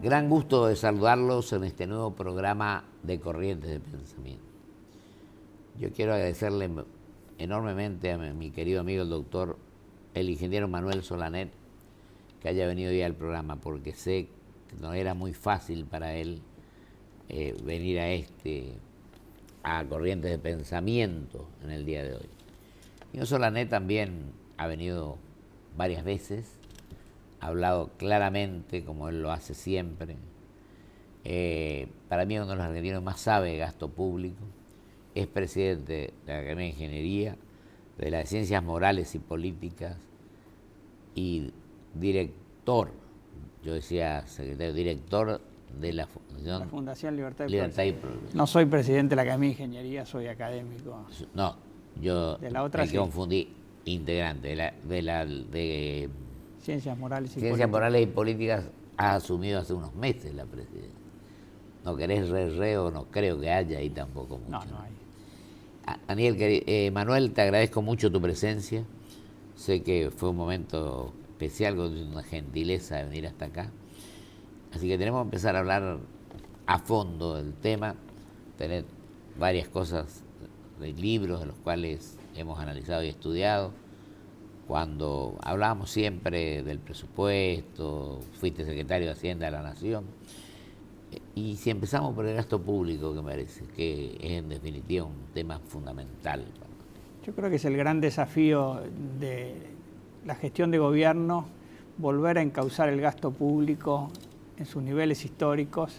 Gran gusto de saludarlos en este nuevo programa de Corrientes de Pensamiento. Yo quiero agradecerle enormemente a mi querido amigo el doctor, el ingeniero Manuel Solanet, que haya venido hoy al programa, porque sé que no era muy fácil para él venir a Corrientes de Pensamiento en el día de hoy. El señor Solanet también ha venido varias veces, ha hablado claramente, como él lo hace siempre. Para mí es uno de los argentinos más sabe de gasto público. Es presidente de la Academia de Ingeniería, de las Ciencias Morales y Políticas y director, yo decía secretario, director de la Fundación Libertad y Progreso. No soy presidente de la Academia de Ingeniería, soy académico. No, yo de la otra me confundí, integrante de Ciencias Morales y Ciencias Morales y Políticas. Ha asumido hace unos meses la presidencia. No querés reo, no creo que haya ahí tampoco mucho. No hay. Daniel, Manuel, te agradezco mucho tu presencia. Sé que fue un momento especial, con una gentileza de venir hasta acá. Así que tenemos que empezar a hablar a fondo del tema, tener varias cosas de libros de los cuales hemos analizado y estudiado. Cuando hablábamos siempre del presupuesto, fuiste secretario de Hacienda de la Nación, y si empezamos por el gasto público, que me parece que es en definitiva un tema fundamental. Yo creo que es el gran desafío de la gestión de gobierno, volver a encauzar el gasto público en sus niveles históricos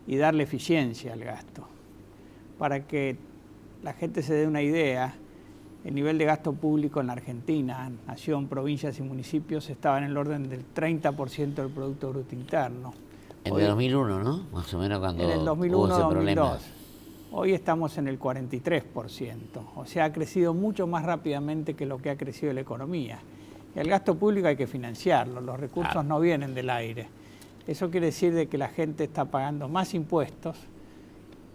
y darle eficiencia al gasto. Para que la gente se dé una idea, el nivel de gasto público en la Argentina, nación, provincias y municipios, estaba en el orden del 30% del Producto Bruto Interno. En el 2001, ¿no? Más o menos cuando en el 2001, hubo ese 2002. problema. Hoy estamos en el 43%. O sea, ha crecido mucho más rápidamente que lo que ha crecido la economía. Y el gasto público hay que financiarlo, los recursos no vienen del aire. Eso quiere decir de que la gente está pagando más impuestos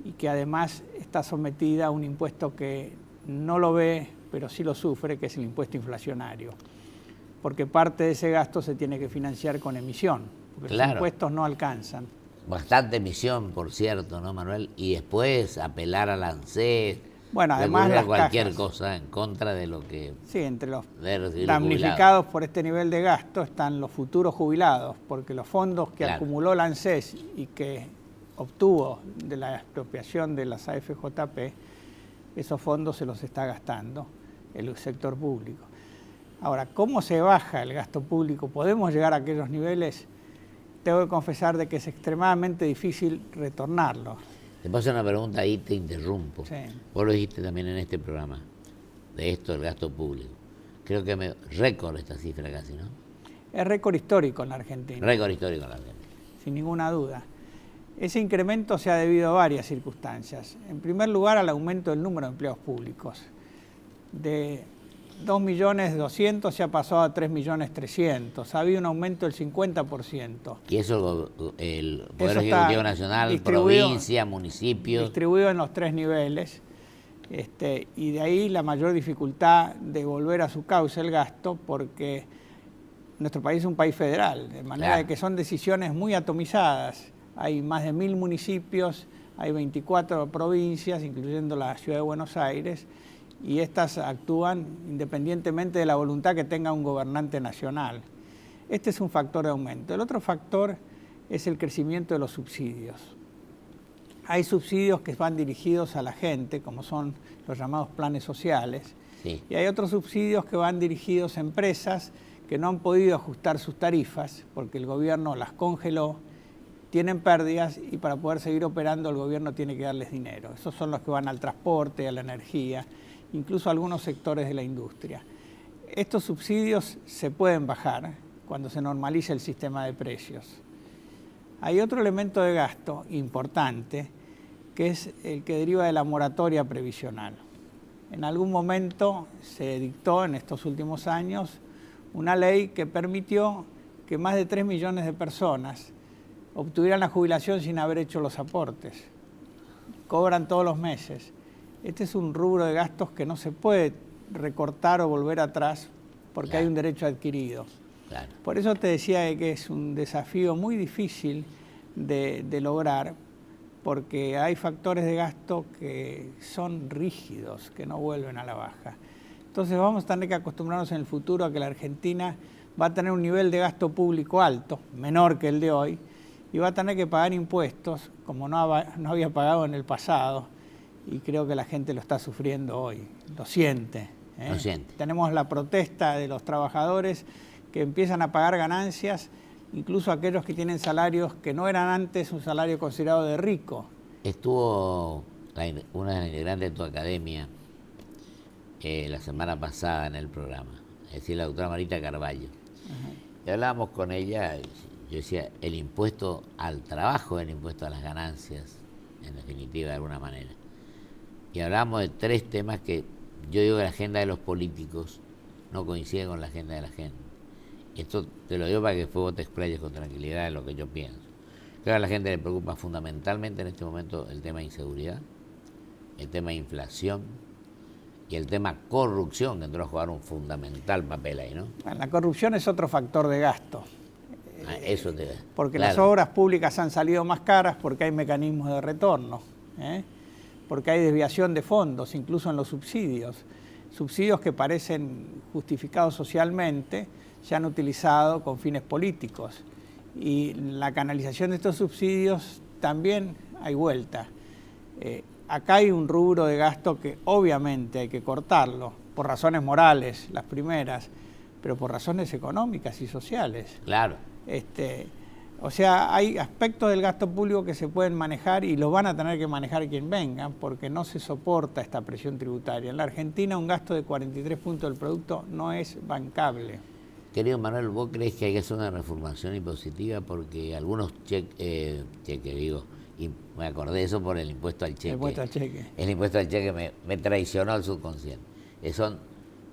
y que además está sometida a un impuesto que no lo ve, pero sí lo sufre, que es el impuesto inflacionario. Porque parte de ese gasto se tiene que financiar con emisión, porque los impuestos no alcanzan. Bastante emisión, por cierto, ¿no, Manuel? Y después apelar al ANSES, bueno, además las cualquier cajas, cosa en contra de lo que... Sí, entre los damnificados por este nivel de gasto están los futuros jubilados, porque los fondos que acumuló el ANSES y que obtuvo de la expropiación de las AFJP, esos fondos se los está gastando el sector público. Ahora, ¿cómo se baja el gasto público? ¿Podemos llegar a aquellos niveles? Tengo que confesar de que es extremadamente difícil retornarlo. Te paso una pregunta ahí, te interrumpo. Sí. Vos lo dijiste también en este programa, de esto del gasto público. Creo que récord esta cifra casi, ¿no? Es récord histórico en la Argentina. Récord histórico en la Argentina. Sin ninguna duda. Ese incremento se ha debido a varias circunstancias. En primer lugar, al aumento del número de empleos públicos. De 2.200.000 se ha pasado a 3.300.000. Ha habido un aumento del 50%. Y eso el Poder Ejecutivo Nacional, provincia, municipios. Distribuido en los tres niveles. Y de ahí la mayor dificultad de volver a su cauce el gasto, porque nuestro país es un país federal, de manera de que son decisiones muy atomizadas. Hay más de 1.000 municipios, hay 24 provincias, incluyendo la ciudad de Buenos Aires, y estas actúan independientemente de la voluntad que tenga un gobernante nacional. Este es un factor de aumento. El otro factor es el crecimiento de los subsidios. Hay subsidios que van dirigidos a la gente, como son los llamados planes sociales, y hay otros subsidios que van dirigidos a empresas que no han podido ajustar sus tarifas porque el gobierno las congeló, tienen pérdidas y para poder seguir operando el gobierno tiene que darles dinero. Esos son los que van al transporte, a la energía, incluso a algunos sectores de la industria. Estos subsidios se pueden bajar cuando se normalice el sistema de precios. Hay otro elemento de gasto importante, que es el que deriva de la moratoria previsional. En algún momento se dictó en estos últimos años una ley que permitió que más de 3 millones de personas obtuvieran la jubilación sin haber hecho los aportes. Cobran todos los meses. Este es un rubro de gastos que no se puede recortar o volver atrás porque hay un derecho adquirido. Por eso te decía que es un desafío muy difícil de lograr, porque hay factores de gasto que son rígidos, que no vuelven a la baja. Entonces vamos a tener que acostumbrarnos en el futuro a que la Argentina va a tener un nivel de gasto público alto, menor que el de hoy, y va a tener que pagar impuestos como no había pagado en el pasado, y creo que la gente lo está sufriendo hoy, lo siente. Lo siente. Tenemos la protesta de los trabajadores que empiezan a pagar ganancias, incluso aquellos que tienen salarios que no eran antes un salario considerado de rico. Estuvo una integrante de tu academia la semana pasada en el programa, es decir, la doctora Marita Carballo. Y hablábamos con ella, yo decía, el impuesto al trabajo, el impuesto a las ganancias, en definitiva, de alguna manera. Y hablábamos de 3 temas que yo digo que la agenda de los políticos no coincide con la agenda de la gente. Esto te lo digo para que vos te explayes con tranquilidad de lo que yo pienso. Creo que a la gente le preocupa fundamentalmente en este momento el tema de inseguridad, el tema de inflación y el tema corrupción, que entró a jugar un fundamental papel ahí, ¿no? La corrupción es otro factor de gasto. Eso te Porque claro. Las obras públicas han salido más caras porque hay mecanismos de retorno, porque hay desviación de fondos, incluso en los subsidios. Subsidios que parecen justificados socialmente se han utilizado con fines políticos. Y la canalización de estos subsidios también hay vuelta. Acá hay un rubro de gasto que obviamente hay que cortarlo, por razones morales, las primeras, pero por razones económicas y sociales. Claro. O sea, hay aspectos del gasto público que se pueden manejar y los van a tener que manejar quien venga, porque no se soporta esta presión tributaria. En la Argentina un gasto de 43 puntos del producto no es bancable. Querido Manuel, ¿vos crees que hay que hacer una reformación impositiva? Porque algunos cheques, digo, y me acordé de eso por el impuesto al cheque. El impuesto al cheque. El impuesto al cheque me traicionó el subconsciente. Son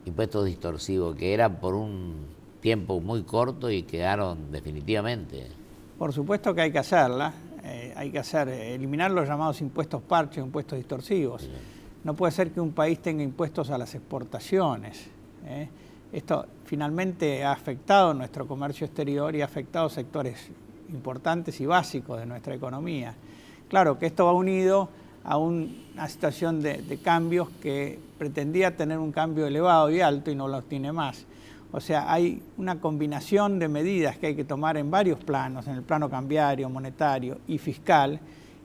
impuestos distorsivos que eran por un tiempo muy corto y quedaron definitivamente. Por supuesto que hay que hacerla, eliminar los llamados impuestos parches, impuestos distorsivos. Sí. No puede ser que un país tenga impuestos a las exportaciones. Esto finalmente ha afectado nuestro comercio exterior y ha afectado sectores importantes y básicos de nuestra economía. Claro que esto va unido a una situación de cambios que pretendía tener un cambio elevado y alto y no lo tiene más. O sea, hay una combinación de medidas que hay que tomar en varios planos, en el plano cambiario, monetario y fiscal,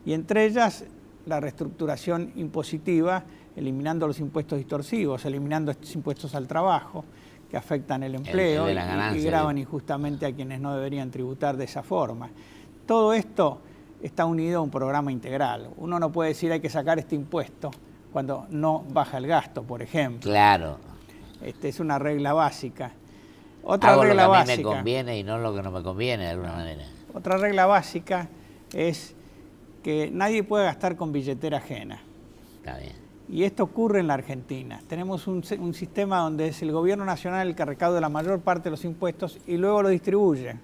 y entre ellas la reestructuración impositiva, eliminando los impuestos distorsivos, eliminando estos impuestos al trabajo, que afectan el empleo y gravan injustamente a quienes no deberían tributar de esa forma. Todo esto está unido a un programa integral. Uno no puede decir hay que sacar este impuesto cuando no baja el gasto, por ejemplo. Claro. Es una regla básica. Hago regla lo que básica, a mí me conviene y no lo que no me conviene, de alguna manera. Otra regla básica es que nadie puede gastar con billetera ajena. Está bien. Y esto ocurre en la Argentina. Tenemos un sistema donde es el gobierno nacional el que recauda la mayor parte de los impuestos y luego lo distribuye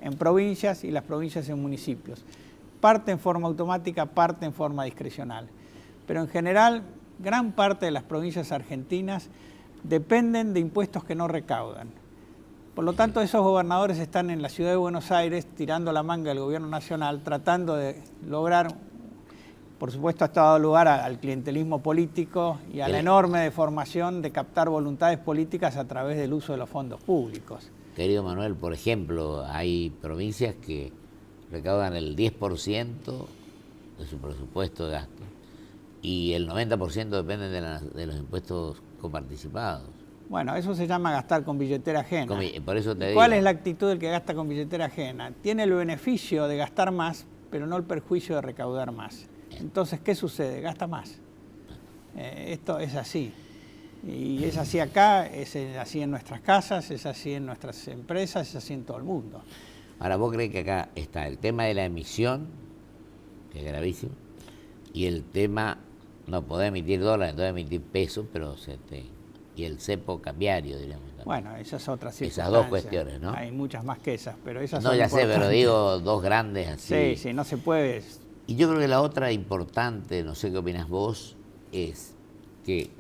en provincias y las provincias en municipios. Parte en forma automática, parte en forma discrecional. Pero en general, gran parte de las provincias argentinas dependen de impuestos que no recaudan. Por lo tanto, esos gobernadores están en la ciudad de Buenos Aires tirando la manga del gobierno nacional, tratando de lograr, por supuesto, ha dado lugar al clientelismo político y a la enorme deformación de captar voluntades políticas a través del uso de los fondos públicos. Querido Manuel, por ejemplo, hay provincias que recaudan el 10% de su presupuesto de gasto y el 90% depende de los impuestos coparticipados. Bueno, eso se llama gastar con billetera ajena. Por eso te digo. ¿Cuál es la actitud del que gasta con billetera ajena? Tiene el beneficio de gastar más, pero no el perjuicio de recaudar más. Entonces, ¿qué sucede? Gasta más. Esto es así. Y es así acá, es así en nuestras casas, es así en nuestras empresas, es así en todo el mundo. Ahora, ¿vos crees que acá está el tema de la emisión, que es gravísimo, y el tema, no podés emitir dólares, entonces emitir pesos, pero y el cepo cambiario, diríamos. Bueno, esa es otra circunstancia. Esas dos cuestiones, ¿no? Hay muchas más que esas, pero esas no, son ya sé, pero digo dos grandes así. Sí, no se puede. Y yo creo que la otra importante, no sé qué opinas vos, es que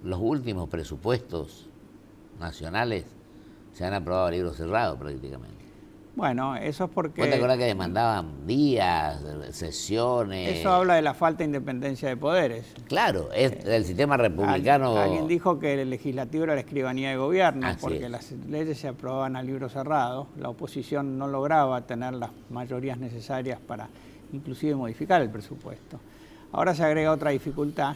los últimos presupuestos nacionales se han aprobado a libro cerrado prácticamente. Bueno, eso es porque... ¿Vos te acordás que demandaban días, sesiones? Eso habla de la falta de independencia de poderes. Claro, es el sistema republicano... Alguien dijo que el legislativo era la escribanía de gobierno, Así porque es. las leyes se aprobaban a libro cerrado, la oposición no lograba tener las mayorías necesarias para inclusive modificar el presupuesto. Ahora se agrega otra dificultad.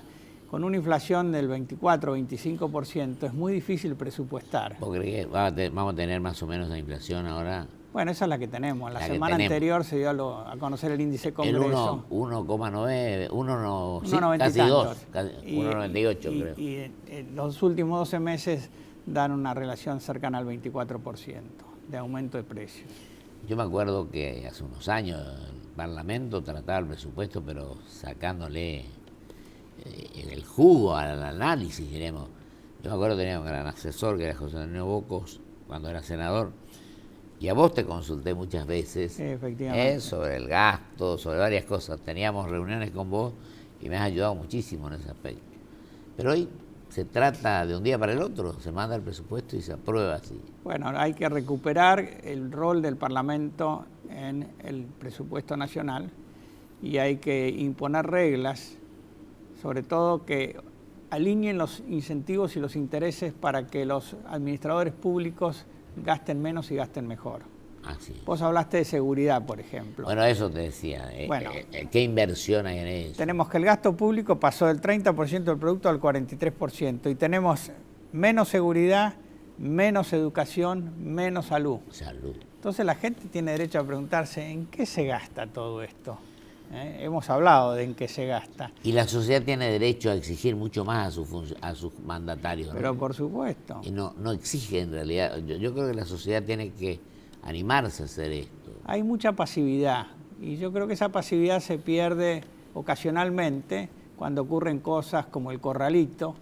Con una inflación del 24-25% es muy difícil presupuestar. ¿Vos creés que vamos a tener más o menos la inflación ahora? Bueno, esa es la que tenemos. La La que semana tenemos. anterior se dio a conocer el índice Congreso. El 1,9, 1,90 casi y 2, tantos. 1,98 creo. Y en los últimos 12 meses dan una relación cercana al 24% de aumento de precios. Yo me acuerdo que hace unos años el Parlamento trataba el presupuesto, pero sacándole el jugo al análisis, diremos. Yo me acuerdo que tenía un gran asesor que era José Antonio Bocos, cuando era senador, y a vos te consulté muchas veces sobre el gasto, sobre varias cosas. Teníamos reuniones con vos y me has ayudado muchísimo en ese aspecto. Pero hoy se trata de un día para el otro, se manda el presupuesto y se aprueba así. Bueno, hay que recuperar el rol del Parlamento en el presupuesto nacional y hay que imponer reglas, sobre todo que alineen los incentivos y los intereses para que los administradores públicos gasten menos y gasten mejor. Así es. Vos hablaste de seguridad, por ejemplo. Bueno, eso te decía. Bueno, ¿qué inversión hay en eso? Tenemos que el gasto público pasó del 30% del producto al 43% y tenemos menos seguridad, menos educación, menos salud. Salud. Entonces la gente tiene derecho a preguntarse ¿en qué se gasta todo esto? Hemos hablado de en qué se gasta. Y la sociedad tiene derecho a exigir mucho más a sus mandatarios, ¿no? Pero por supuesto. Y no exige en realidad. Yo creo que la sociedad tiene que animarse a hacer esto. Hay mucha pasividad y yo creo que esa pasividad se pierde ocasionalmente cuando ocurren cosas como el corralito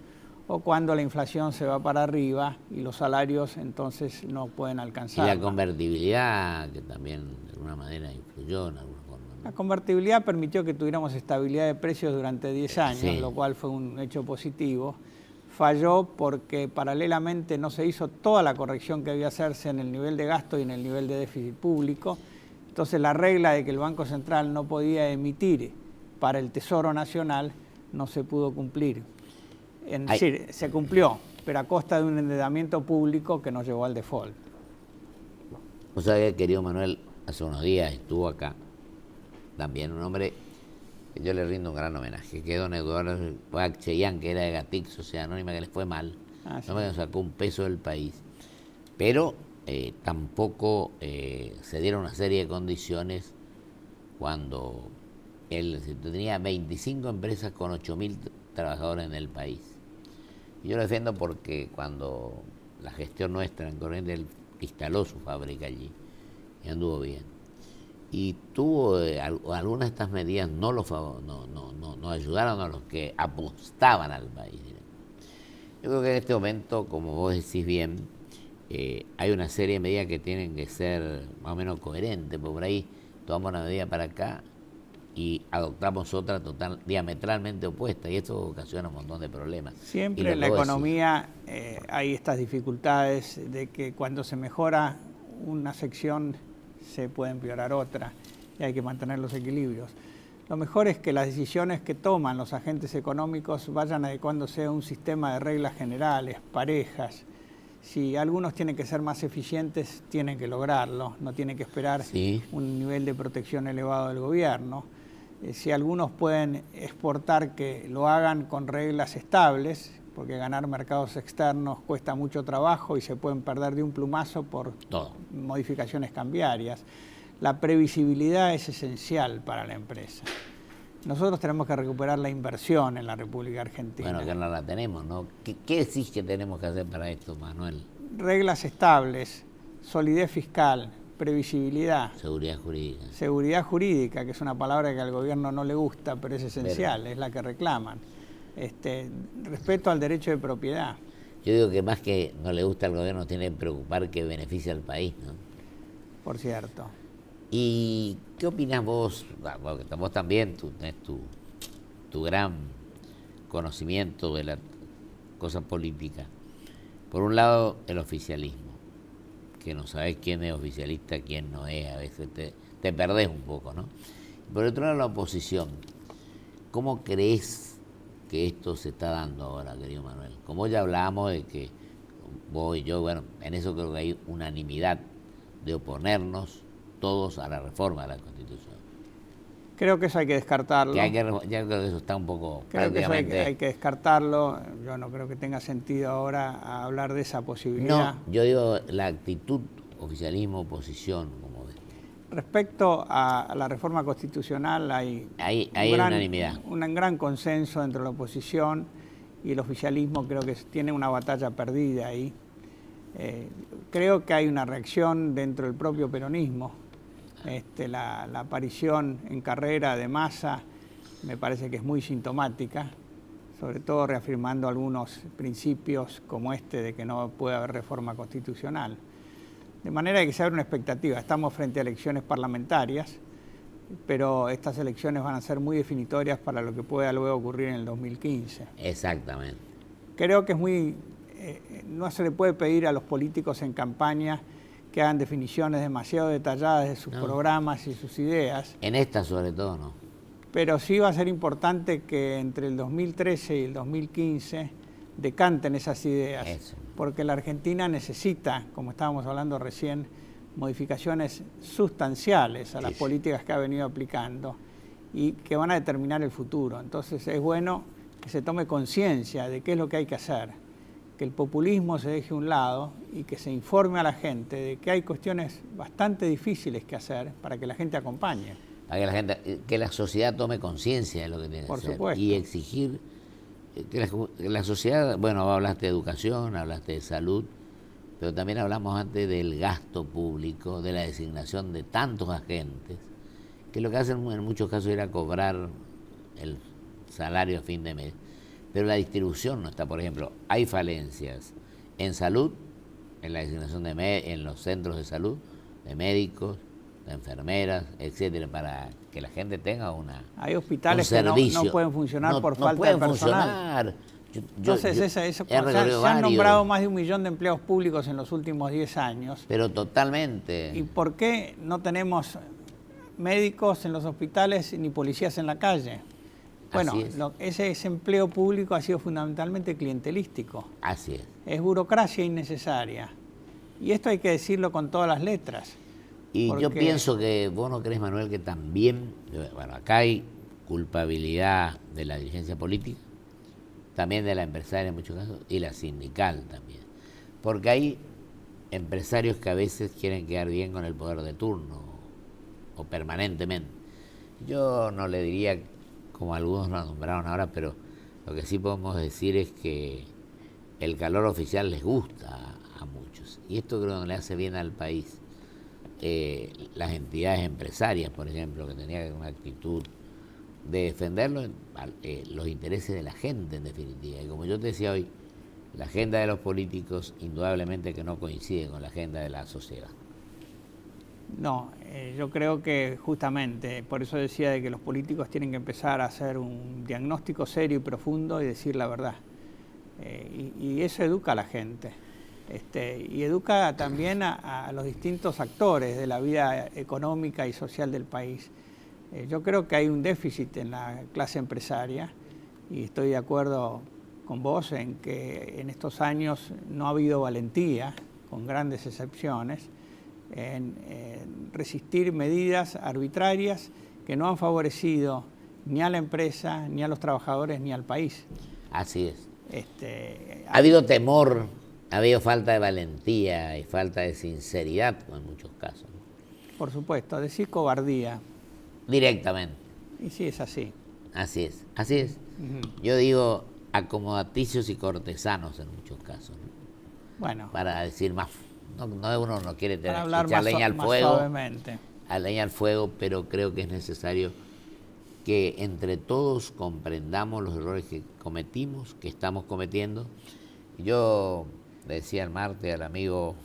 o cuando la inflación se va para arriba y los salarios entonces no pueden alcanzar. Y la convertibilidad, que también de alguna manera influyó en alguna forma, ¿no? La convertibilidad permitió que tuviéramos estabilidad de precios durante 10 años, Sí. lo cual fue un hecho positivo. Falló porque paralelamente no se hizo toda la corrección que debía hacerse en el nivel de gasto y en el nivel de déficit público. Entonces la regla de que el Banco Central no podía emitir para el Tesoro Nacional no se pudo cumplir. Es decir, se cumplió, pero a costa de un endeudamiento público que nos llevó al default. Vos sabés, querido Manuel, hace unos días estuvo acá también un hombre que yo le rindo un gran homenaje, que es don Eduardo Cheyán, que era de Gatix, Sociedad Anónima, que les fue mal. Sí. No me sacó un peso del país. Pero tampoco se dieron una serie de condiciones cuando él tenía 25 empresas con 8.000 trabajadores en el país. Y yo lo defiendo porque cuando la gestión nuestra en Corrientes, él instaló su fábrica allí y anduvo bien. Y tuvo algunas de estas medidas no ayudaron a los que apostaban al país. Yo creo que en este momento, como vos decís bien, hay una serie de medidas que tienen que ser más o menos coherentes, porque por ahí tomamos una medida para acá y adoptamos otra diametralmente opuesta, y esto ocasiona un montón de problemas. Siempre en la economía hay estas dificultades de que cuando se mejora una sección se puede empeorar otra y hay que mantener los equilibrios. Lo mejor es que las decisiones que toman los agentes económicos vayan adecuándose a un sistema de reglas generales, parejas. Si algunos tienen que ser más eficientes, tienen que lograrlo, no tienen que esperar un nivel de protección elevado del gobierno. Si algunos pueden exportar, que lo hagan con reglas estables, porque ganar mercados externos cuesta mucho trabajo y se pueden perder de un plumazo por modificaciones cambiarias. La previsibilidad es esencial para la empresa. Nosotros tenemos que recuperar la inversión en la República Argentina. Bueno, que no la tenemos, ¿no? ¿Qué decís que tenemos que hacer para esto, Manuel? Reglas estables, solidez fiscal, previsibilidad. Seguridad jurídica. Seguridad jurídica, que es una palabra que al gobierno no le gusta, pero es esencial, es la que reclaman. Respeto al derecho de propiedad. Yo digo que más que no le gusta al gobierno, tiene que preocupar que beneficie al país, ¿no? Por cierto. ¿Y qué opinás vos? Porque vos también tenés tu gran conocimiento de la cosa política. Por un lado, el oficialismo, que no sabes quién es oficialista, quién no es, a veces te perdés un poco, ¿no? Por otro lado, la oposición, ¿cómo crees que esto se está dando ahora, querido Manuel? Como ya hablábamos de que vos y yo, bueno, en eso creo que hay unanimidad de oponernos todos a la reforma de la Constitución. Creo que eso hay que descartarlo. Ya creo que eso está un poco Creo que eso prácticamente... hay que descartarlo. Yo no creo que tenga sentido ahora hablar de esa posibilidad. No, yo digo la actitud oficialismo, oposición, como ves. Respecto a la reforma constitucional hay unanimidad. Un gran consenso entre la oposición y el oficialismo. Creo que tiene una batalla perdida ahí. Creo que hay una reacción dentro del propio peronismo. La aparición en carrera de Massa me parece que es muy sintomática, sobre todo reafirmando algunos principios como este de que no puede haber reforma constitucional. De manera que se abre una expectativa. Estamos frente a elecciones parlamentarias, pero estas elecciones van a ser muy definitorias para lo que pueda luego ocurrir en el 2015. Exactamente. Creo que no se le puede pedir a los políticos en campaña que hagan definiciones demasiado detalladas de sus programas y sus ideas. En esta sobre todo, ¿no? Pero sí va a ser importante que entre el 2013 y el 2015 decanten esas ideas. Eso. Porque la Argentina necesita, como estábamos hablando recién, modificaciones sustanciales a las políticas que ha venido aplicando y que van a determinar el futuro. Entonces es bueno que se tome conciencia de qué es lo que hay que hacer, que el populismo se deje a un lado y que se informe a la gente de que hay cuestiones bastante difíciles que hacer para que la gente acompañe. Para que que la sociedad tome conciencia de lo que tiene que hacer. Supuesto. Y exigir que la sociedad, bueno, hablaste de educación, hablaste de salud, pero también hablamos antes del gasto público, de la designación de tantos agentes, que lo que hacen en muchos casos era cobrar el salario a fin de mes. Pero la distribución no está. Por ejemplo, hay falencias en salud, en la designación en los centros de salud, de médicos, de enfermeras, etcétera, para que la gente tenga hay hospitales que no pueden funcionar por falta de personal. Entonces, se han nombrado más de 1 millón de empleados públicos en los últimos 10 años. Pero totalmente. ¿Y por qué no tenemos médicos en los hospitales ni policías en la calle? Bueno, ese empleo público ha sido fundamentalmente clientelístico. Así es. Es burocracia innecesaria. Y esto hay que decirlo con todas las letras. Y yo pienso que, vos no crees, Manuel, que también, bueno, acá hay culpabilidad de la dirigencia política, también de la empresaria en muchos casos, y la sindical también. Porque hay empresarios que a veces quieren quedar bien con el poder de turno, o permanentemente. Yo no le diría, como algunos lo nombraron ahora, pero lo que sí podemos decir es que el calor oficial les gusta a muchos. Y esto creo que le hace bien al país. Las entidades empresarias, por ejemplo, que tenían una actitud de defender los intereses de la gente, en definitiva. Y como yo te decía hoy, la agenda de los políticos indudablemente que no coincide con la agenda de la sociedad. No, yo creo que justamente, por eso decía de que los políticos tienen que empezar a hacer un diagnóstico serio y profundo y decir la verdad. Y eso educa a la gente. Y educa también a los distintos actores de la vida económica y social del país. Yo creo que hay un déficit en la clase empresaria y estoy de acuerdo con vos en que en estos años no ha habido valentía, con grandes excepciones, en resistir medidas arbitrarias que no han favorecido ni a la empresa, ni a los trabajadores, ni al país. Así es. Ha habido temor, ha habido falta de valentía y falta de sinceridad en muchos casos. Por supuesto, decir cobardía. Directamente. Y sí, es así. Así es, así es. Yo digo acomodaticios y cortesanos en muchos casos, ¿no? Bueno. Para decir más, uno no quiere tener echar leña al fuego, suavemente. A leña al fuego, pero creo que es necesario que entre todos comprendamos los errores que cometimos, que estamos cometiendo. Yo le decía el martes al amigo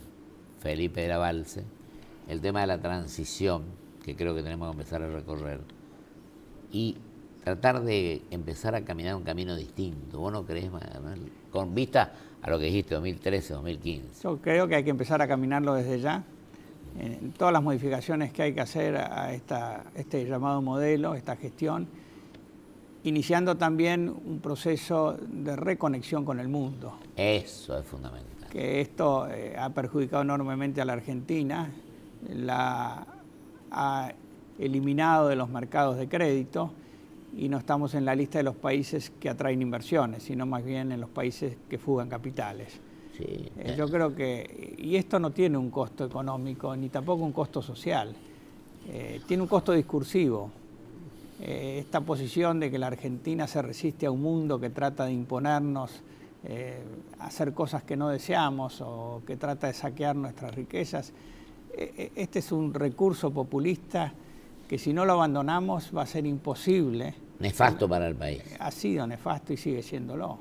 Felipe de la Balse, el tema de la transición, que creo que tenemos que empezar a recorrer, y tratar de empezar a caminar un camino distinto. ¿Vos no crees, Manuel? Con vista a lo que dijiste, 2013, 2015. Yo creo que hay que empezar a caminarlo desde ya. En todas las modificaciones que hay que hacer a este llamado modelo, esta gestión, iniciando también un proceso de reconexión con el mundo. Eso es fundamental. Que esto ha perjudicado enormemente a la Argentina, la ha eliminado de los mercados de crédito y no estamos en la lista de los países que atraen inversiones, sino más bien en los países que fugan capitales. Sí. Yo creo que, y esto no tiene un costo económico ni tampoco un costo social, tiene un costo discursivo. Esta posición de que la Argentina se resiste a un mundo que trata de imponernos hacer cosas que no deseamos o que trata de saquear nuestras riquezas, este es un recurso populista que si no lo abandonamos va a ser imposible. Nefasto para el país. Ha sido nefasto y sigue siéndolo.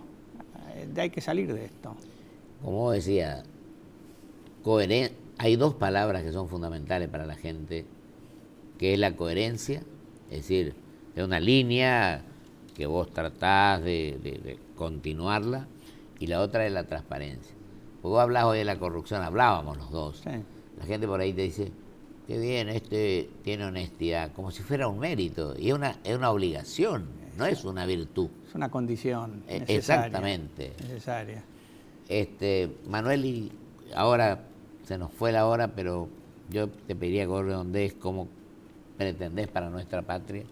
Hay que salir de esto. Como vos decías, hay dos palabras que son fundamentales para la gente, que es la coherencia, es decir, es una línea que vos tratás de continuarla, y la otra es la transparencia. Porque vos hablás hoy de la corrupción, hablábamos los dos. Sí. La gente por ahí te dice, qué bien, tiene honestidad, como si fuera un mérito, y es una obligación, no es una virtud. Es una condición necesaria. Exactamente. Necesaria. Manuel, y ahora se nos fue la hora, pero yo te pediría que vos redondees cómo pretendés para nuestra patria,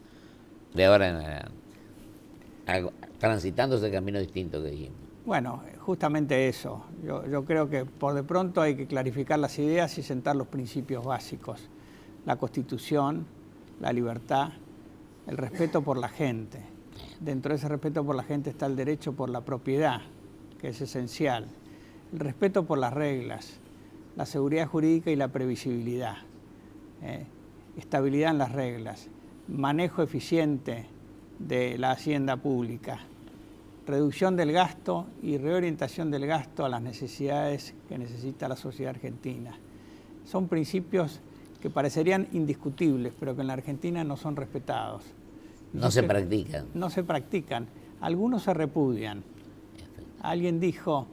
de ahora en adelante, transitando ese camino distinto que dijimos. Bueno, justamente eso. Yo creo que por de pronto hay que clarificar las ideas y sentar los principios básicos. La Constitución, la libertad, el respeto por la gente. Dentro de ese respeto por la gente está el derecho por la propiedad, que es esencial. El respeto por las reglas, la seguridad jurídica y la previsibilidad. Estabilidad en las reglas, manejo eficiente de la hacienda pública, reducción del gasto y reorientación del gasto a las necesidades que necesita la sociedad argentina. Son principios que parecerían indiscutibles, pero que en la Argentina no son respetados. No se practican. No se practican. Algunos se repudian. Alguien dijo,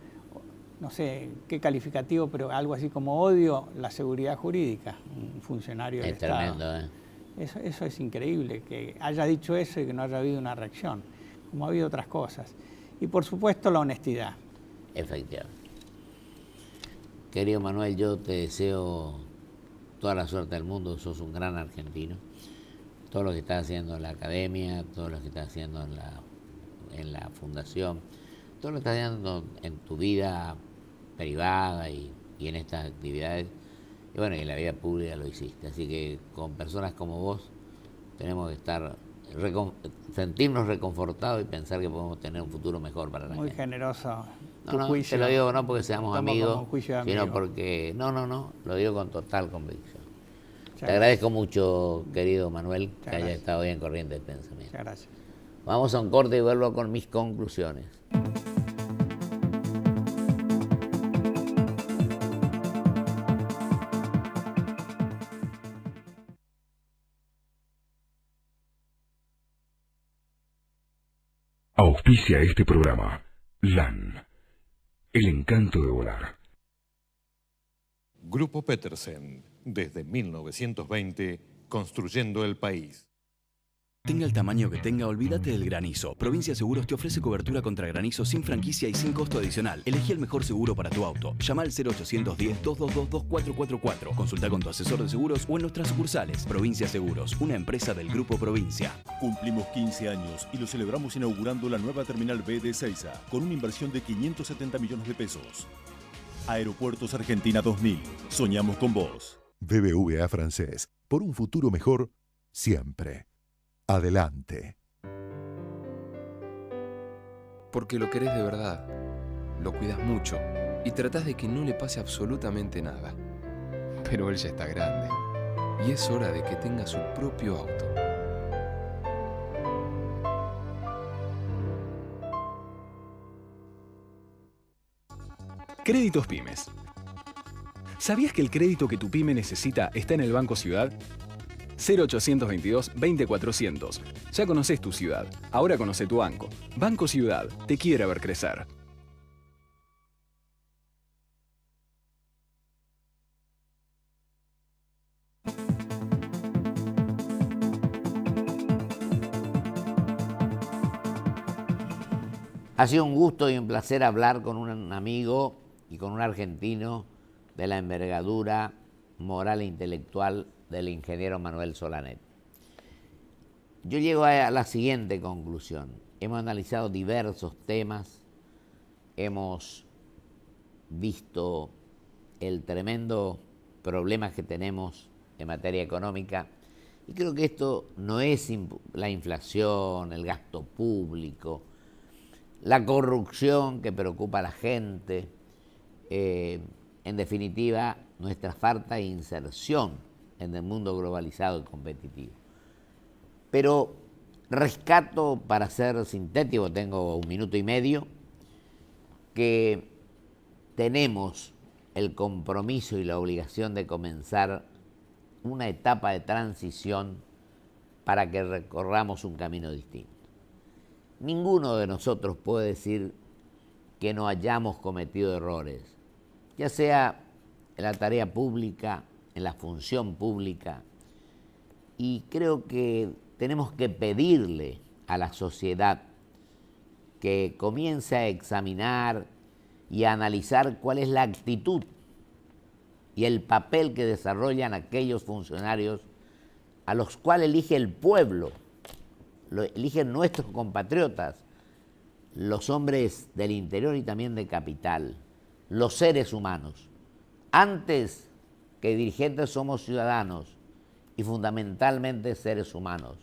no sé qué calificativo, pero algo así como odio la seguridad jurídica, un funcionario del Estado. Es tremendo, ¿eh? Eso es increíble, que haya dicho eso y que no haya habido una reacción, como ha habido otras cosas. Y por supuesto la honestidad. Efectivamente. Querido Manuel, yo te deseo toda la suerte del mundo, sos un gran argentino. Todo lo que estás haciendo en la academia, todo lo que estás haciendo en la fundación, todo lo que estás haciendo en tu vida privada y en estas actividades, y bueno, y en la vida pública lo hiciste. Así que con personas como vos tenemos que sentirnos reconfortados y pensar que podemos tener un futuro mejor para la gente. Muy generoso tu No, juicio. te lo digo no porque seamos amigos, sino sino porque... No, lo digo con total convicción. Muchas Te agradezco mucho, querido Manuel, que hayas gracias. estado hoy en Corriente de Pensamiento. Muchas gracias. Vamos a un corte y vuelvo con mis conclusiones. Auspicia este programa LAN, el encanto de volar. Grupo Petersen, desde 1920, construyendo el país. Tenga el tamaño que tenga, olvídate del granizo. Provincia Seguros te ofrece cobertura contra granizo sin franquicia y sin costo adicional. Elegí el mejor seguro para tu auto. Llama al 0810-222-2444. Consulta con tu asesor de seguros o en nuestras sucursales. Provincia Seguros, una empresa del Grupo Provincia. Cumplimos 15 años y lo celebramos inaugurando la nueva Terminal B de Ezeiza, con una inversión de 570 millones de pesos. Aeropuertos Argentina 2000. Soñamos con vos. BBVA Francés. Por un futuro mejor, siempre. Adelante. Porque lo querés de verdad, lo cuidas mucho y tratás de que no le pase absolutamente nada. Pero él ya está grande y es hora de que tenga su propio auto. Créditos Pymes. ¿Sabías que el crédito que tu pyme necesita está en el Banco Ciudad? 0822-20400. Ya conoces tu ciudad, ahora conoce tu banco. Banco Ciudad, te quiere ver crecer. Ha sido un gusto y un placer hablar con un amigo y con un argentino de la envergadura moral e intelectual del ingeniero Manuel Solanet. Yo llego a la siguiente conclusión. Hemos analizado diversos temas, hemos visto el tremendo problema que tenemos en materia económica, y creo que esto no es la inflación, el gasto público, la corrupción que preocupa a la gente, en definitiva, nuestra falta de inserción en el mundo globalizado y competitivo. Pero rescato, para ser sintético, tengo 1 minuto y medio, que tenemos el compromiso y la obligación de comenzar una etapa de transición para que recorramos un camino distinto. Ninguno de nosotros puede decir que no hayamos cometido errores, ya sea en la tarea pública, en la función pública, y creo que tenemos que pedirle a la sociedad que comience a examinar y a analizar cuál es la actitud y el papel que desarrollan aquellos funcionarios a los cuales elige el pueblo, lo eligen nuestros compatriotas, los hombres del interior y también de capital, los seres humanos. Antes que dirigentes somos ciudadanos y fundamentalmente seres humanos.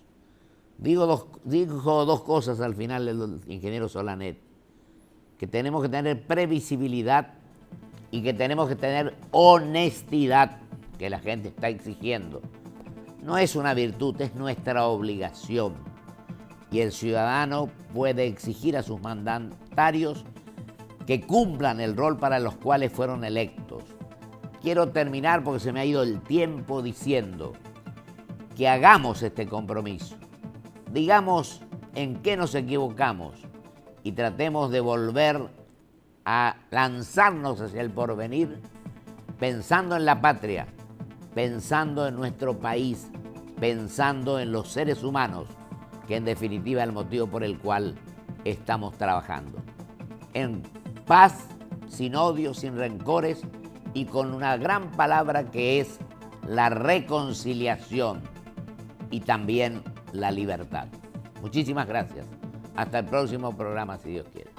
Dijo dos cosas al final del ingeniero Solanet, que tenemos que tener previsibilidad y que tenemos que tener honestidad, que la gente está exigiendo. No es una virtud, es nuestra obligación. Y el ciudadano puede exigir a sus mandatarios que cumplan el rol para los cuales fueron electos. Quiero terminar, porque se me ha ido el tiempo, diciendo que hagamos este compromiso. Digamos en qué nos equivocamos y tratemos de volver a lanzarnos hacia el porvenir, pensando en la patria, pensando en nuestro país, pensando en los seres humanos, que en definitiva es el motivo por el cual estamos trabajando. En paz, sin odio, sin rencores y con una gran palabra que es la reconciliación y también la libertad. Muchísimas gracias. Hasta el próximo programa, si Dios quiere.